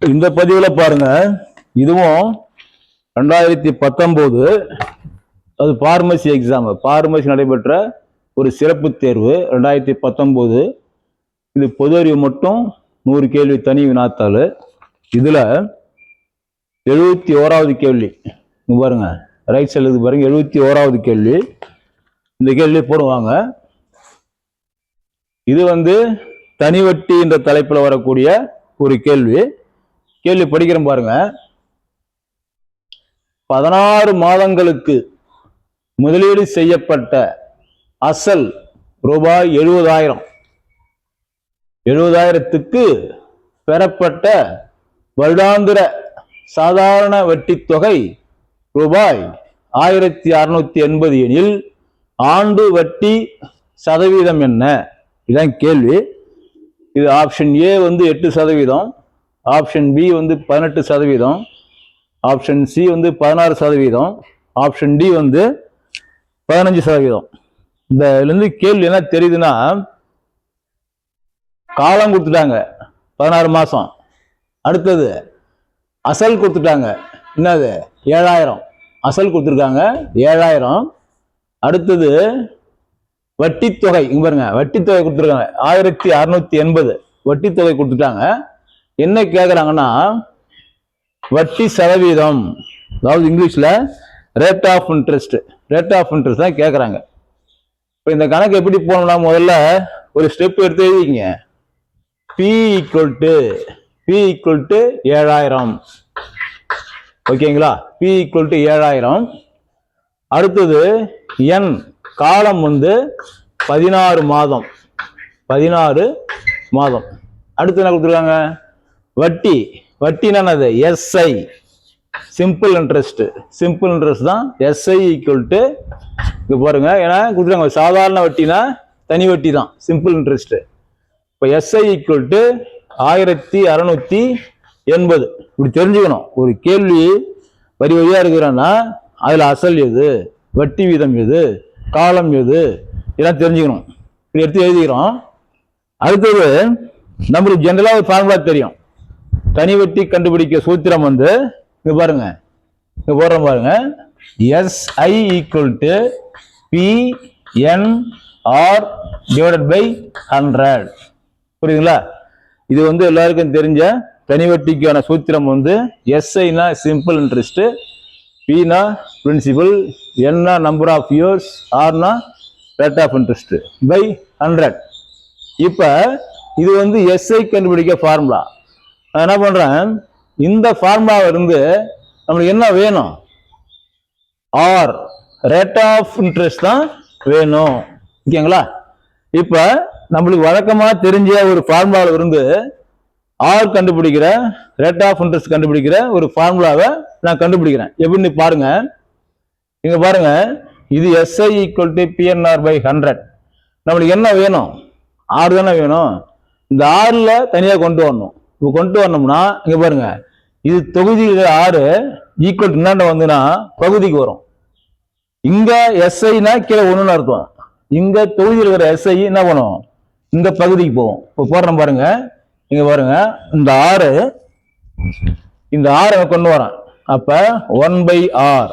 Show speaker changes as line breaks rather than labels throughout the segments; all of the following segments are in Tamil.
இந்த பதிவுல பாருங்க, இதுவும் 2019 அது பார்மசி எக்ஸாம், பார்மசி நடைபெற்ற ஒரு சிறப்பு தேர்வு 2019. இது பொது அறிவு மட்டும் 100 கேள்வி தனி வினாத்தாள். இதுல 71வது கேள்வி பாருங்க, ரைட் சைடு பாருங்க, 71வது கேள்வி. இந்த கேள்வி போடுவாங்க. இது தனி வட்டி என்ற தலைப்புல வரக்கூடிய ஒரு கேள்வி. கேள்வி படிக்கிறேன் பாருங்க. 16 மாதங்களுக்கு முதலீடு செய்யப்பட்ட அசல் ரூபாய் 70,000. 70,000க்கு பெறப்பட்ட வருடாந்திர சாதாரண வட்டி தொகை ரூபாய் 1680 எனில் ஆண்டு வட்டி சதவீதம் என்ன? இதுதான் கேள்வி. இது option A 8%, option B 18%, option C 16%, option D 15%. இந்த கேள்வி என்ன தெரியுதுன்னா, காலம் கொடுத்துட்டாங்க 16 மாசம், அடுத்தது அசல் கொடுத்துட்டாங்க, என்னது 7,000 அசல் கொடுத்துருக்காங்க 7,000, அடுத்தது வட்டி தொகை, இங்க பாருங்க வட்டி தொகை கொடுத்துருக்காங்க 1680 வட்டி தொகை கொடுத்துட்டாங்க. என்ன கேக்குறாங்கன்னா வட்டி சதவீதம், அதாவது இங்கிலீஷ்ல rate of interest, rate of interest தான் கேக்குறாங்க. இப்போ இந்த கணக்கு எப்படி போகணும்னா, முதல்ல ஒரு ஸ்டெப் எடுத்து எழுதிங்க. P = 7,000, ஓகேங்களா? P = 7,000. அடுத்தது N காலம் 16 மாதம், 16 மாதம். அடுத்து என்ன கொடுத்துருக்காங்க? வட்டி, வட்டி என்னது? SI, simple interest, simple interest தான் SI = இங்க பாருங்க, ஏன்னா கொடுத்துருக்காங்க சாதாரண வட்டினா தனி வட்டி தான் சிம்பிள் இன்ட்ரெஸ்ட். இப்போ SI = 1680. இப்படி தெரிஞ்சுக்கணும். ஒரு கேள்வி வரி வழியா இருக்கிறன்னா அதுல அசல் எது, வட்டி வீதம் எது, காலம் எது, இதெல்லாம் தெரிஞ்சுக்கணும். இப்படி எடுத்து எழுதிக்கிறோம். அடுத்தது நம்மளுக்கு ஜெனரலா ஒரு ஃபார்முலா தெரியும். தனி வட்டி கண்டுபிடிக்க சூத்திரம் இங்க பாருங்க, இங்க போடுறோம் பாருங்க, SI = PNR / 100. புரியுதுங்களா? இது எல்லாருக்கும் தெரிஞ்ச தனி வட்டிக்கான சூத்திரம். SIனா சிம்பிள் இன்ட்ரெஸ்ட், Pனா பிரின்சிபல், Nனா நம்பர் ஆஃப் இயர்ஸ், Rனா ரேட் ஆஃப் இன்ட்ரெஸ்ட் பை 100. இப்ப இது SI கண்டுபிடிக்க ஃபார்முலா. நான் என்ன பண்றேன், இந்த ஃபார்முலாவை நம்மளுக்கு என்ன வேணும்? R, ரேட் ஆஃப் இன்ட்ரெஸ்ட் தான் வேணும். ஓகேங்களா? இப்ப நம்மளுக்கு வழக்கமா தெரிஞ்ச ஒரு ஃபார்முலாவில R கண்டுபிடிக்கிற, ரேட் ஆஃப் இன்ட்ரெஸ்ட் கண்டுபிடிக்கிற ஒரு ஃபார்முலாவை நான் கண்டுபிடிக்கிறேன். எப்படின்னு பாருங்க. இங்க பாருங்க, இது SI = PNR / 100. நம்மளுக்கு என்ன வேணும்? R தானே வேணும். இந்த Rல தனியா கொண்டு வரணும். இப்போ கொண்டு வரணும்னா இங்க பாருங்க, இது தொகுதியில் R ஈக்குவல் என்னன்னா பகுதிக்கு வரும். இங்க SIனா கீழே 1ன்னு அர்த்தம். இங்க தொகுதியில் இருக்கிற SI என்ன பண்ணும்? இந்த பகுதிக்கு போகும். இப்போ போடுறோம் பாருங்க, இங்க பாருங்க, இந்த R கொண்டு வரேன். அப்ப 1/R,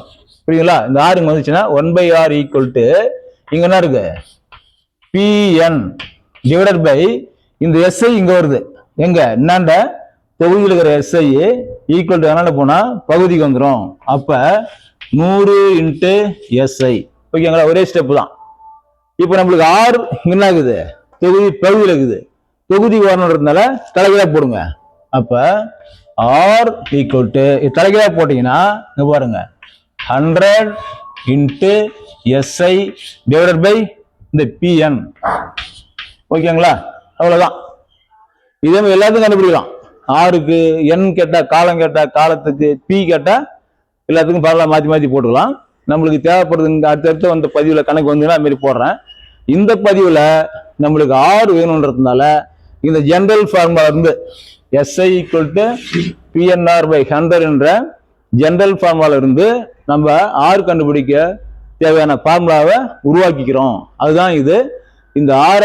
புரியுங்களா? இந்த R இங்க வந்துச்சுன்னா 1/R = இங்க என்ன இருக்கு? PN / இந்த SI இங்க வருது. எங்க என்னண்ட தொகுதியில் இருக்கிற SI ஈக்குவல் என்னண்ட போனா பகுதிக்கு வந்துடும். அப்ப 100 × SI. ஓகேங்களா? ஒரே ஸ்டெப் தான். இப்ப நம்மளுக்கு R என்ன ஆகுது? பகுதியில் இருக்குது. தொகுதி வரணுன்றதுனால தலைகீழா போடுங்க. அப்ப R = தலைகீழா போட்டீங்கன்னா இங்க பாருங்க, 100 × SI / இந்த PN. ஓகேங்களா? அவ்வளவுதான். இதே மாதிரி எல்லாத்துக்கும் கண்டுபிடிக்கலாம். ஆருக்கு N கேட்டா காலம், கேட்டா காலத்துக்கு, P கேட்டா எல்லாத்துக்கும் பரவாயில்ல, மாத்தி மாத்தி போட்டுக்கலாம். நம்மளுக்கு தேவைப்படுறது அடுத்தடுத்து வந்த பதிவுல கணக்கு அது மாதிரி போடுறேன். இந்த பதிவுல நம்மளுக்கு R வேணும்ன்றதுனால இந்த ஜெனரல் ஃபார்முலா SI = PNR / 100 என்ற ஜெனரல் ஃபார்முலா நம்ம R கண்டுபிடிக்க தேவையான ஃபார்முலாவை உருவாக்கிக்கிறோம். அதுதான் இது. இந்த R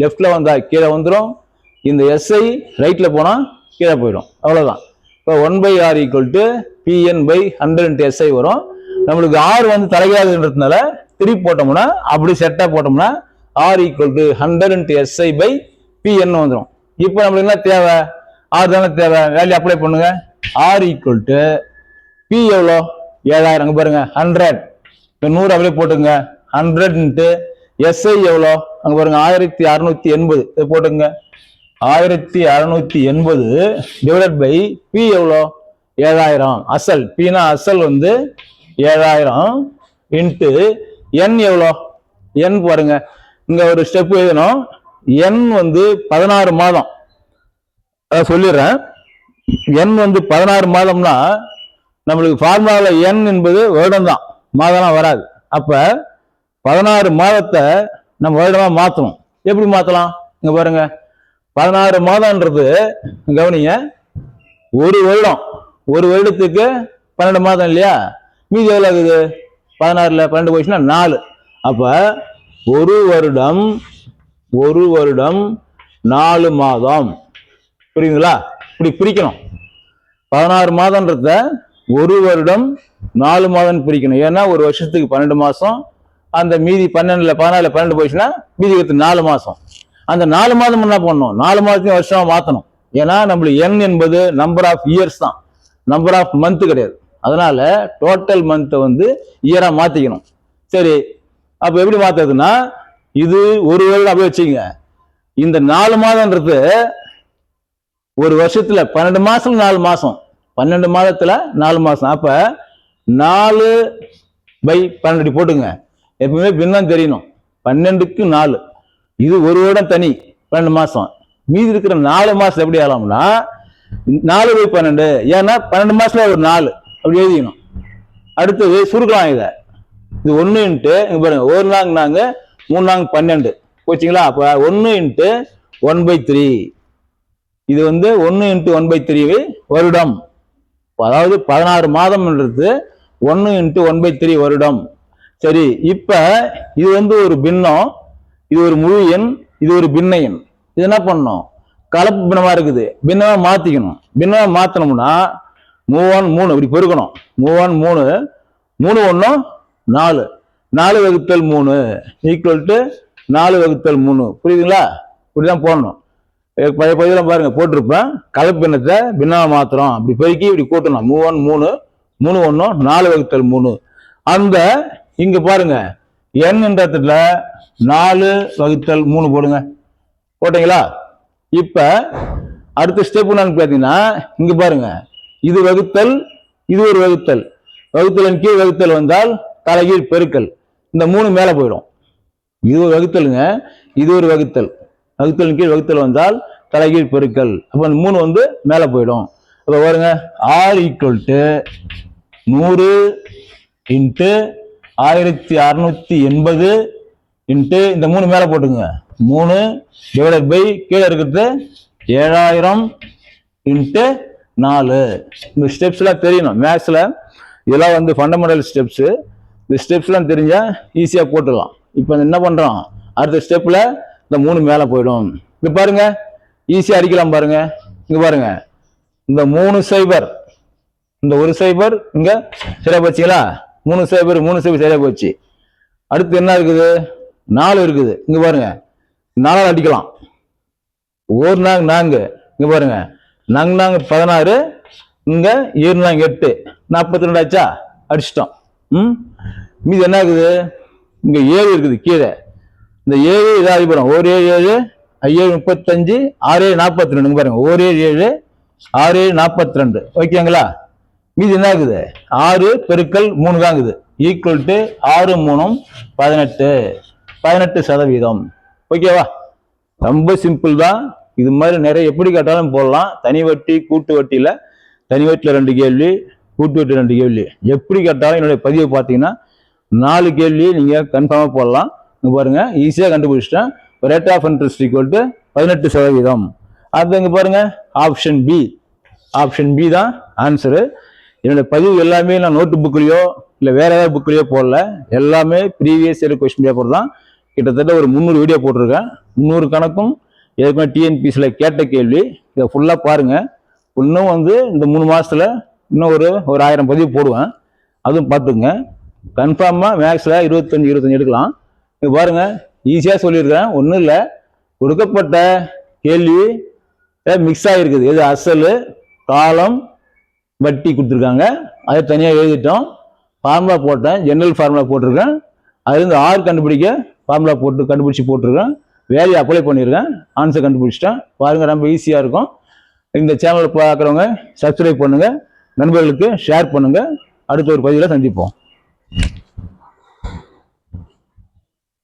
லெஃப்ட்ல வந்தா கீழே வந்துடும், இந்த SI ரைட்ல போனா கீழே போயிடும், அவ்வளோதான். இப்போ 1/r = Pn/100 வரும். நம்மளுக்கு r வந்து தலைகாதுன்றதுனால திருப்பி போட்டோம்னா அப்படி செட்டா போட்டோம்னா r = 100/SI/Pn வந்துடும். இப்போ நம்மளுக்கு என்ன தேவை? r தானே தேவை. வேல்யூ அப்ளை பண்ணுங்க. r = P எவ்வளோ? 7000. அங்கே பாருங்க 100. இப்போ 100 அப்படியே போட்டுங்க. 100 × SI எவ்வளோ? அங்கே பாருங்க 1680. இதை போட்டுங்க. 1680 / P எவ்வளோ? 7000. அசல் Pனா அசல் வந்து 7000 × N எவ்வளோ? N பாருங்க, இங்க ஒரு ஸ்டெப் எழுதணும். N வந்து 16 மாதம். அதை சொல்லிடுறேன். N வந்து 16 மாதம்னா நம்மளுக்கு ஃபார்முலாவில் N என்பது வருடம் தான், மாதம்லாம் வராது. அப்ப 16 மாதத்தை நம்ம வருடமா மாற்றணும். எப்படி மாற்றலாம்? இங்க பாருங்க, 16 மாதம்ன்றது கவனிங்க, ஒரு வருடம், ஒரு வருடத்துக்கு 12 மாதம் இல்லையா? மீதி எவ்வளோ ஆகுது? 16ல் 12 போயிடுச்சுன்னா 4. அப்ப ஒரு வருடம் 4 மாதம். புரியுதுங்களா? இப்படி பிரிக்கணும். 16 மாதம்ன்றத ஒரு வருடம் 4 மாதம் பிரிக்கணும். ஏன்னா ஒரு வருஷத்துக்கு 12 மாசம், அந்த மீதி 14ல் 12 போயிடுச்சுன்னா மீதி 4 மாசம். அந்த 4 மாதம் என்ன பண்ணணும்? 4 மாதத்தையும் வருஷமா மாற்றணும். ஏன்னா நம்மளுக்கு N என்பது நம்பர் ஆஃப் இயர்ஸ் தான், நம்பர் ஆஃப் மந்த் கிடையாது. அதனால டோட்டல் மந்த்தை வந்து இயரா மாத்திக்கணும். சரி, அப்ப எப்படி மாத்துறதுன்னா, இது ஒரு வருடம் அப்படியே வச்சுங்க. இந்த 4 மாதம்ன்றது ஒரு வருஷத்துல 12 மாசம் 4 மாசம், 12 மாதத்துல 4 மாசம். அப்ப 4/12 போட்டுங்க. எப்பவுமே பின்னம் தெரியணும். 12க்கு 4. இது ஒரு வருடம் தனி 12 மாசம். மீதி இருக்கிற 4 மாசம் எப்படி ஆகலாம்னா 4/12. ஏன்னா 12 மாசத்துல ஒரு 4 அப்படி எழுதிக்கணும். அடுத்தது சுருக்கலாம். இது 1 × பாருங்க, ஒரு நாங்க 3 நாங்க 12 போச்சுங்களா? அப்ப 1 × 1/3. இது வந்து 1 × 1/3 வருடம். அதாவது 16 மாதம்ன்றது 1 × 1/3 வருடம். சரி, இப்ப இது வந்து ஒரு பின்னம், இது ஒரு முழு எண், இது ஒரு பின்ன எண். இது என்ன பண்ணணும்? கலப்பு பின்னமா இருக்குது, பின்னமா மாத்திக்கணும். பின்னமா மாத்தணும்னா 3 3 இப்படி பெருக்கணும். 3 3 3 1 4, 4/3 = 4/3. புரியுதுங்களா? இப்படிதான் போடணும். பழைய பதிலாம் பாருங்க போட்டிருப்பேன். கலப்பு பின்னத்தை பின்னமா மாத்திரம் அப்படி பெருக்கி இப்படி கூட்டணும். 3 1 3 1 4/3. அந்த இங்க பாருங்க Nன்றதுல 4/3 போடுங்க. போட்டீங்களா? இப்ப அடுத்த ஸ்டெப் என்னன்னு பாத்தீங்கன்னா, இங்க பாருங்க, இது வகுத்தல், இது ஒரு வகுத்தல். வகுத்தலின் கீழ் வகுத்தல் வந்தால் தலைகீழ் பெருக்கல். இந்த 3 மேல போயிடும். இது ஒரு வகுத்தலுங்க, இது ஒரு வகுத்தல். வகுத்தலின் கீழ் வகுத்தல் வந்தால் தலைகீழ் பெருக்கல். அப்ப அந்த 3 வந்து மேல போயிடும். அப்ப பாருங்க, R = 100 × 1680 இந்த 3 மேல போட்டுங்க. 3 / கீழே இருக்கிறது 7000 × 4. இந்த ஸ்டெப்ஸ் எல்லாம் தெரியணும். மேத்ஸ்ல இதெல்லாம் வந்து ஃபண்டமெண்டல் ஸ்டெப்ஸ். இந்த ஸ்டெப்ஸ் எல்லாம் தெரிஞ்சா ஈஸியா போட்டுடலாம். இப்போ என்ன பண்றோம்? அடுத்த ஸ்டெப்ல இந்த 3 மேல போயிடும். இங்க பாருங்க, ஈஸியா அடிக்கலாம் பாருங்க. இங்க பாருங்க, இந்த 3 0, இந்த ஒரு 0 இங்க சரியா போச்சுங்களா? 3 0 3 0 சரியா போச்சு. அடுத்து என்ன இருக்குது? 4 இருக்குது. இங்க பாருங்க, 4 அடிக்கலாம். ஒரு நாங்க இங்க பாருங்க, நாங்க 16, இங்க 8 42 ஆச்சா? அடிச்சிட்டோம். மீது என்ன இருக்குது? இங்க 7 இருக்குது கீழே. இந்த 7 இதாக அடிப்படும். 1 7 7 35 6 42. பாருங்க, 1 7 6 42. ஓகேங்களா? மீது என்ன இருக்குது? 6 × 3 தான் இருக்குது. = 6 3 18%. ஓகேவா? ரொம்ப சிம்பிள் தான். இது மாதிரி நிறைய எப்படி கேட்டாலும் போடலாம். தனி வட்டி, கூட்டு வட்டியில தனி வட்டியில 2 கேள்வி, கூட்டு வட்டி 2 கேள்வி. எப்படி கேட்டாலும் என்னுடைய பதிவை பார்த்தீங்கன்னா 4 கேள்வி நீங்க கன்ஃபார்மா போடலாம். இங்க பாருங்க, ஈஸியா கண்டுபிடிச்சிட்டேன். Rate of interest = 18%. அது இங்க பாருங்க, ஆப்ஷன் பி தான் ஆன்சரு. என்னோட பதிவு எல்லாமே நான் நோட்டு புக்லயோ இல்லை வேற ஏதாவது புக்லயோ போடல. எல்லாமே ப்ரீவியஸ் இயர் கொஸ்டின் பேப்பர் தான். கிட்டத்தட்ட ஒரு 300 வீடியோ போட்டிருக்கேன். 300 கணக்கும் ஏற்கனவே டிஎன்பிசியில் கேட்ட கேள்வி. இதை ஃபுல்லாக பாருங்க. இன்னும் வந்து இந்த 3 மாசத்துல இன்னும் ஒரு 1000 பதிவு போடுவேன். அதுவும் பார்த்துங்க. கன்ஃபார்மாக மேக்ஸில் 25 எடுக்கலாம். இங்கே பாருங்க, ஈஸியாக சொல்லியிருக்கேன். ஒன்றும் இல்லை, கொடுக்கப்பட்ட கேள்வி மிக்ஸ் ஆகிருக்குது. எது அசல், காலம், வட்டி கொடுத்துருக்காங்க. அதை தனியாக எழுதிட்டோம். ஃபார்முலா போட்டேன், ஜென்ரல் ஃபார்முலா போட்டிருக்கேன். அதுலேருந்து ஆர் கண்டுபிடிக்க ஃபார்முலா கண்டுபிடிச்சி போட்டிருக்கேன். வேல்யூ அப்ளை பண்ணியிருக்கேன். ஆன்சர் கண்டுபிடிச்சிட்டேன். பாருங்கள், ரொம்ப ஈஸியாக இருக்கும். இந்த சேனலை பார்க்குறவங்க சப்ஸ்கிரைப் பண்ணுங்கள், நண்பர்களுக்கு ஷேர் பண்ணுங்கள். அடுத்த ஒரு பதிவில் சந்திப்போம்.